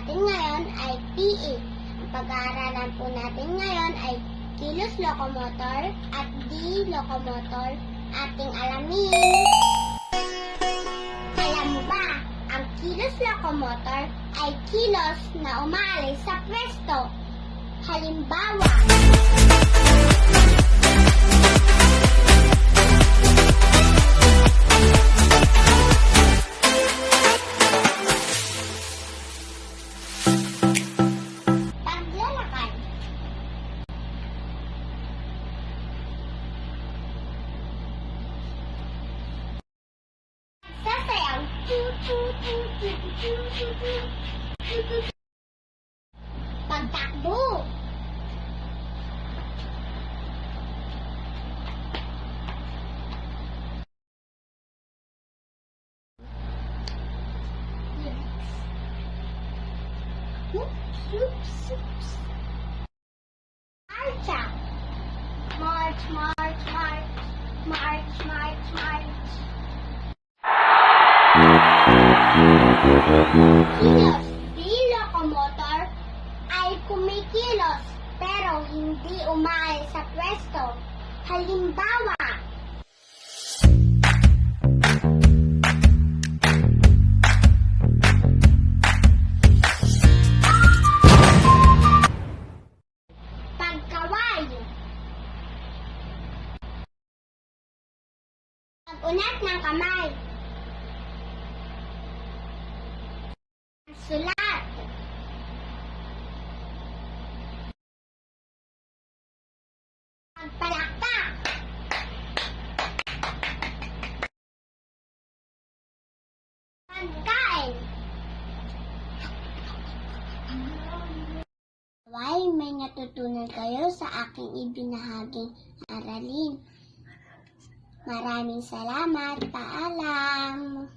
natin ngayon ay PE. Ang pag-aaralan po natin ngayon ay kilos locomotor at D-locomotor. Ating alamin. Alam mo ba, ang kilos locomotor ay kilos na umaalis sa pwesto. Halimbawa, paglalakad. Sasayaw. Pagtakbo. Marcha. March, march, march. March, march, march. Kilos. D-locomotor ay kumikilos pero hindi umaalis sa pwesto. Halimbawa, pagkaway. Pag-unat ng kamay. Sulat. Pagpalakpak. Pagkain. Naway may natutunan kayo sa aking ibinahaging aralin. Maraming salamat. Paalam.